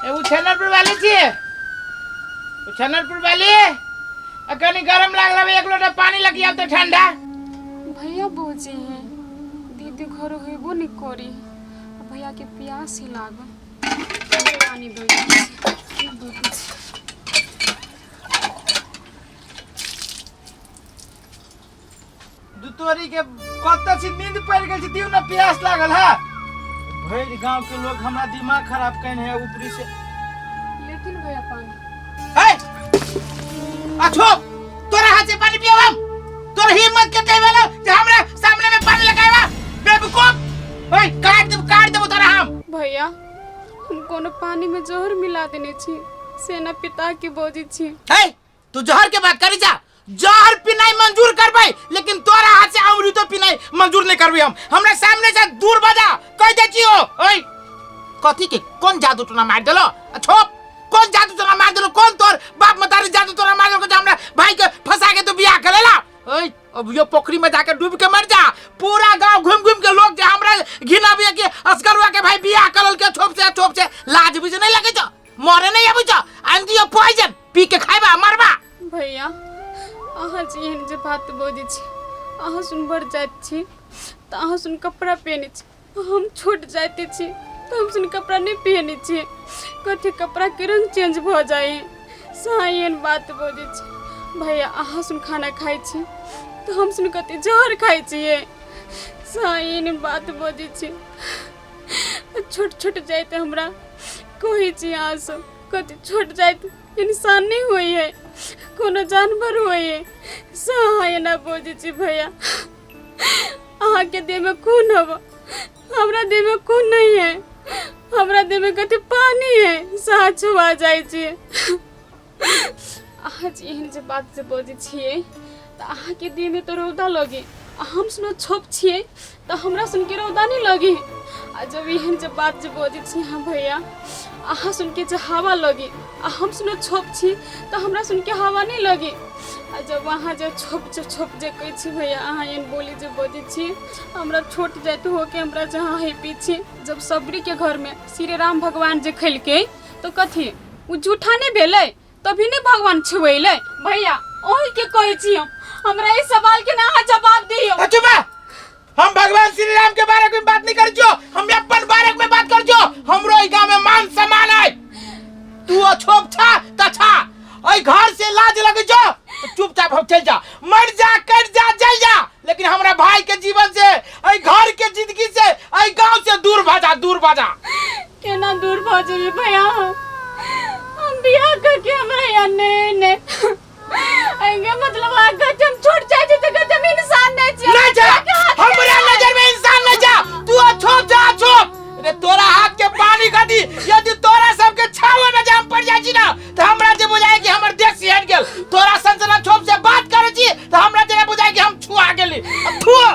वो छनरपुर वाली थी, वो छनरपुर वाली कहीं गरम लागला एक लोटा पानी लगी अब तो ठंडा। भैया बोझे हैं दीदी घर होइबो नहीं करी, भैया के प्यास ही लागल पानी दो। दुतोरी के कत्ता से नींद पड़ गई दियो ना प्यास लागल है। भैर गांव के लोग हमरा दिमाग खराब कइन है ऊपरी से। लेकिन भैया पानी है अछो तोरा हाथ से पानी पियो हम। तोर हिम्मत के कहे वाला जे हमरा सामने में पानी लगावा बेवकूफ। ओए काट देबो तोरा हम। भैया हम कोनो पानी में जहर मिला देने छी, सेना पिता की बोझी छी। है तू जहर के बात करी जा। जहर पिनाई मंजूर करबै लेकिन तोरा हाथ से अमृत पिनाई मंजूर नहीं करबै हम। हमरा सामने से दूर भजा कह दे छियो। ओए कथी के कौन जादू टोना मार देलो? अछो कौन जादू टोना मार देलो? कौन तोर बाप मतारी जादू टोना मार देलो? हमरा भाई के फंसा के तू बियाह करेला। ओए अब यो पोखरी में जाके डूब के मर जा। पूरा गांव घूम के लोग जे हमरा घिनाबे के असगरवा के भाई बियाह करल के छोप से लाज बुझ नहीं लगे छ। मरे नहीं आबे छ। आंधी पॉइजन पी के खाइबा मरबा। भैया अहाँ जी एहन जे बात बोझे छी, अहाँ सुन बढ़ जाइत छी तो अहाँ सुन कपड़ा पहने छी, हम छोट जाते छी तो हम सुन कपड़ा नहीं पहने छी। कथी कपड़ा के रंग चेंज भ जाए सही एहन बात बोझे छी। भैया अहाँ सुन खाना खाई छी तो हम सुन कथी जहर खाई छिए सही एहन बात बोझे छी। छोट जाते हमरा कोई छी अहाँ सब कथी छोट जाते इंसान नहीं हुई है, कोनो जानवर हुई है सहाय ना बोझे छी। भैया अहाँ के देह में खून हब, हमरा देह में खून नहीं है। हमरा देह में कथी पानी है साह छुआ जाए छी। अहाँ जी एहन जे बात से बोझे छिए तो अहाँ के देह में तो रौदा लगे, हम सुनो छोप छिए तो हमरा सुन के रौदा नहीं लगे। आ जब एहन जे बात जे बोझे छी हाँ भैया अहाँ सुन के जे हवा लगी, हम सुनो छोप छी तो हमरा सुन के हवा नहीं लगी। आ जब अहाँ जे छोप जे कहे छी भैया अहाँ एहन बोली जे बोझे छी हमरा छोट जाते हो के हमरा जहाँ है पीछे जब सबरी के घर में श्री राम भगवान जे खेलके तो कथी उ झूठा नहीं भेलै तभी नहीं भगवान छुएले। भैया ओही के कहे छी हमरा इस सवाल के ना जवाब दियो। अच्छा हम भगवान श्री राम के बारे में बात नहीं कर जो, हम अपन बारे में बात कर जो। हमरो ई गांव में मान सम्मान है। तू छोप छा त छा ओई घर से लाज लगे जो तो चुपचाप हम चल जा, मर जा कर जा जल जा, लेकिन हमरा भाई के जीवन से ओई घर के जिंदगी से ओई गांव से दूर भाजा। केना दूर भाजे भैया हम बियाह करके हमरा या ने आगे मतलब आगे हम छोड़ जाए तो हम इंसान नहीं छी। नहीं जा हमरा नजर में इंसान नहीं जा। तू छोप जा छोप रे तोरा हाथ के पानी गदी यदि तोरा सब के छाव में जाम पड़ जाई छी ना तो हमरा जे बुझाए कि हमर देश से हट गेल। तोरा संजना छोप से बात करे छी तो हमरा जे बुझाए कि हम छुआ गेली। छुआ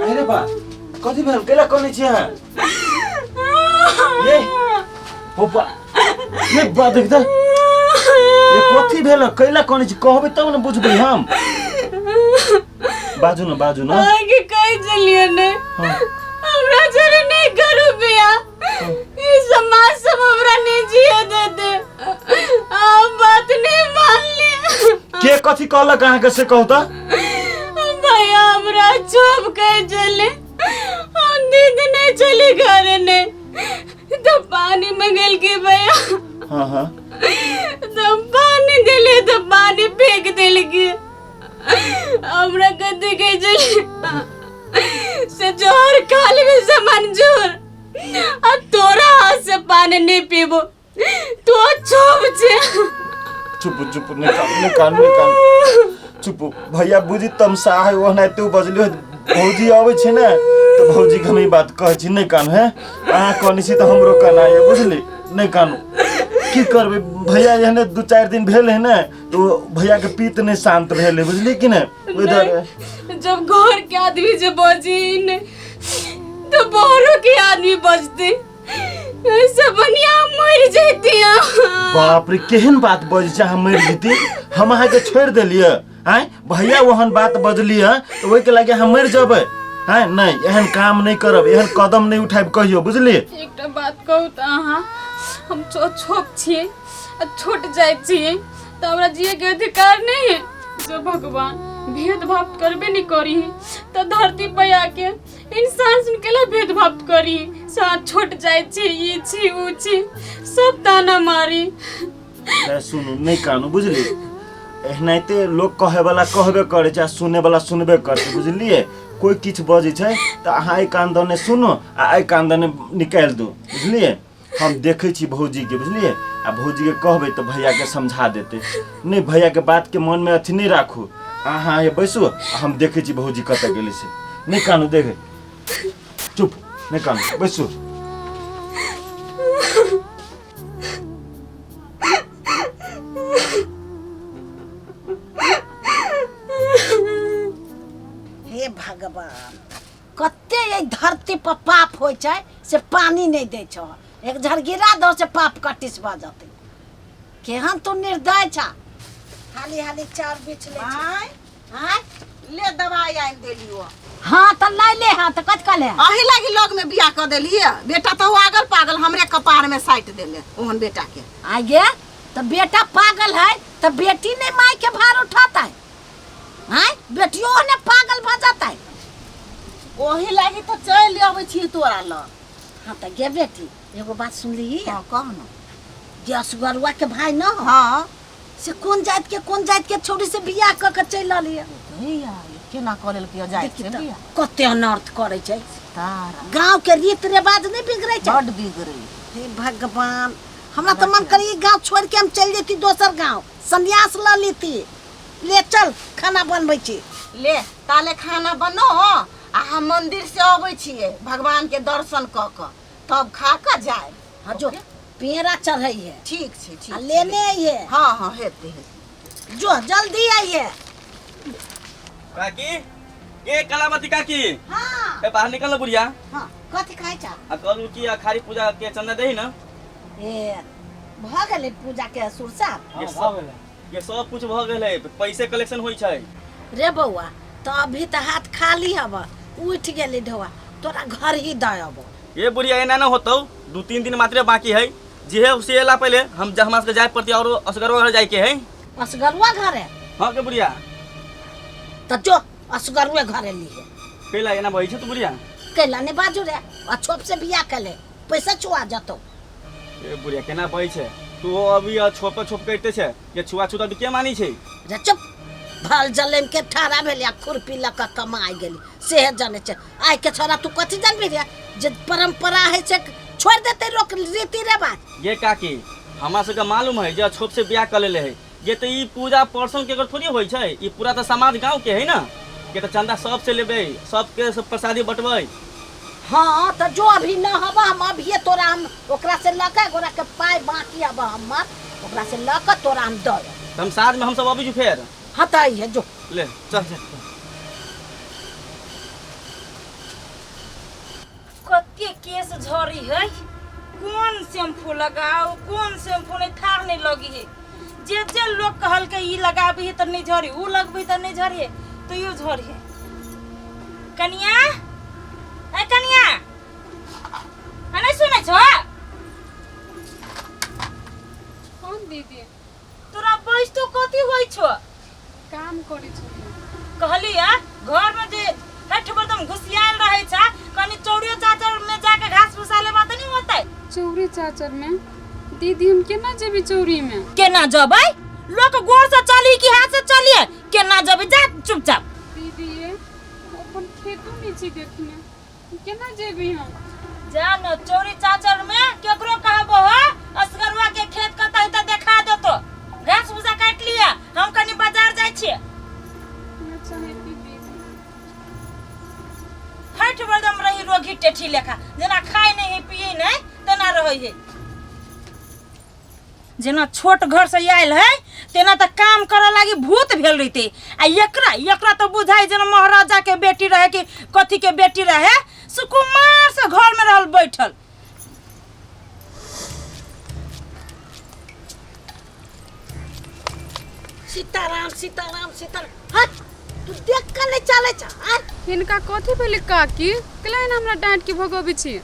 अरे बा कथी भेल केला कोनी छी हां ये होपा ये बा देख त ये कथी भेल केला कोनी छी कहबे तब न बुझबै हम। बाजू न आगे कहि चलिए ने हमरा जरे नहीं करू बिया ई समाज सब हमरा नहीं जिए देते हम बात नहीं मान ली। के कथी कहला कहां के से कहू त भैया हमरा चुप कह चले हम दीदी नहीं चली घर ने तो पानी मंगल के भैया। हां तो पानी दिले तो पानी फेंक दिल के हमरा कथी कह चले से जोर खाली में से मंजूर अब तोरा हाथ से पानी नहीं पीबो तो चुप छे। चुप निकाल चुप भैया बुझी तमसा है वो नहीं तू बजलियो भौजी आवे छे ना तो भौजी के हम ई बात कहै छी नहीं कान है अहाँ कहनी छी तो हमरो कहना है बुझली नहीं कानू की करबे भैया एहने 2-4 दिन भेल है ना तो भैया के पीत नहीं शांत भेल है बुझली कि नहीं उधर जब घर के आदमी जे बजिन तो बाहरों के आदमी बजते ऐसे बनिया मर जैती। बाप रे केहन बात बज छै हम मर जती हम अहाँ के छोड़ देलिए हैं भैया ओहन बात बजलिए तो ओइ के लागे हम मर जबै हैं नहीं एहन काम नहीं करब एहन कदम नहीं उठाब कहियो बुझली। एकटा बात कहू त अहाँ हम छोट छिए छोट जाइत छिए तो हमरा जिए के अधिकार नहीं है। जो भगवान भेदभाव करबे नहीं करी तो धरती पे आके इंसान सुन के ला भेदभाव करी साथ छोट जाए छी ई छी ऊ छी सब ताना मारी। सुनू नहीं कानू बुझली एहनाइते लोग कहे वाला कहबे करे छै सुने वाला सुनबे करे बुझलिए कोई किछ बजे छै तो अहाँ ए कान दने सुनो आ ए कान दने निकाल दो बुझलिए। हम देखे छी भौजी के बुझलिए आ भौजी के कहबे तो भैया के समझा देते नहीं भैया के बात के मन में अथी नहीं राखू अहाँ ये बैसू हम देखे छी भौजी कत गेली से नहीं कानू देखे चुप नहीं कानू बैसू। हे भगवान कते ये धरती पर पाप होय छै से पानी नहीं दे छ एक झरगिरा दो से पाप कटिस भ जते केहन तू निर्दय छ हाली हाली चार बिछ ले भाई हां ले दवाई आइन देलियो हां त लै ले हां त कत कले अही लागी लोग में बियाह कर देलिए बेटा तो आगल पागल हमरे कपार में साइट देले ओहन बेटा के आगे त बेटा पागल है त बेटी ने माई के भार उठाता है हां बेटियों ने पागल भ जाता है ओही लागी तो चल आबै छी तोरा ल। हां त गे बेटी एगो बात सुन ली हां कह न जे असगरुआ के भाई न हो हां से कौन जात के छोरी से बियाह क के चल आलिए भैया केना करल के जाय छै बियाह कते अनर्थ करे छै तारा गांव के रीत रिवाज नहीं बिगड़े छै बड बिगड़े। हे भगवान हमरा तो मन करी गांव छोड़ के हम चल जेती दोसर गांव संन्यास ल लेती ले चल खाना बनबै छी ले ताले खाना बनो आ हम मंदिर से आबै छिए भगवान के दर्शन क क तब खा के जाए। हां जो पेड़ा चढ़ई है ठीक छै ठीक लेने आइए हां हां हेते जो जल्दी आइए। काकी ए कलावती काकी हां ए बाहर निकल बुढ़िया हां कथि खाइ छ आ कहलू कि आखारी पूजा के चंदा देही ना ए भ गेलै पूजा के सुरसा ये सब कुछ भ गेलै पैसे कलेक्शन होई छै रे बौआ तो अभी त हाथ खाली हब उठ गेली ढोआ तोरा घर ही दब ये बुढ़िया एना ना होतौ 2-3 दिन मात्र बाकी है जे है उसे एला पहले हम हमरा से जाय पड़ती और असगरवा घर जाय के है असगरुआ घर है हां के बुढ़िया त जो असगरुए घर लिए पहला एना बही छै तू बुढ़िया कैला ने बाजू रे अछोप से बियाह कले पैसा छुआ जतो ए बुढ़िया केना बही छै तू अभी छोप करते छै ये छुआ छुता के मानी छै रे चुप भल जलेम के ठाड़ा भेलिया खुरपी लक कमाई गेली से जाने छै आइ के छोरा तू कथि जानबी रे जे परंपरा है से छोड़ देते लोग रीति रिवाज। ये काकी हमरा सबके मालूम है जे छोप से बियाह कर लेले है ये तो ई पूजा पर्सन के थोड़ी होई छै ई पूरा तो समाज गांव के है ना के तो चंदा सब से लेबे सबके सब प्रसादी बटबै। हां त जो अभी न हबा हम अभी तोरा हम ओकरा से लके गोरा के पाई बाकी अब हम ओकरा से लके तोरा हम दे हम साथ में हम सब अभी जो फेर हटाई है जो ले चल चल कत्ते केस झरी है कौन शैम्पू लगाओ कौन शैम्पू नहीं थार नहीं लगी है जे जे लोग कहल के ई लगाबी है त नहीं झरी ऊ लगबी त नहीं झरी है तो यो झरी है। कनिया ए कनिया अने सुनै छ कौन दीदी तोरा बैस तो कथि होई छ काम करै छी कहली या घर में जे हठ बदम घुसियाल रहे छ कनी चौड़ियो चाचर में जाके घास भूसा लेबा त नहीं होतै चौरी चाचर में दीदी हम केना जेबी चौरी में केना जबै लोग गोर से चली कि हाथ से चलिए केना जबै जा चुपचाप दीदी ये अपन खेतो में छी देखने केना जेबी हम जान चोरी चाचर में केकरो कहबो हो असगरवा के खेत कतै त देखा देतो घास भूसा काट लिया हम कनी बाजार जाय छी अच्छा है दीदी मोघी टेठी लेखा जना खाए नहीं पिए नहीं तना रहे है जना छोट घर से आयल है तेना तो काम करे लागी भूत भेल रही आ एकरा तो बुझाई जना महाराजा के बेटी रहे कि कथी के बेटी रहे सुकुमार से घर में रहल बैठल सीताराम सीताराम सीताराम हट तू देख कर नहीं चले छ हट हिनका कथी भेलै काकी कलाइन हमरा डांट के भगोबी छी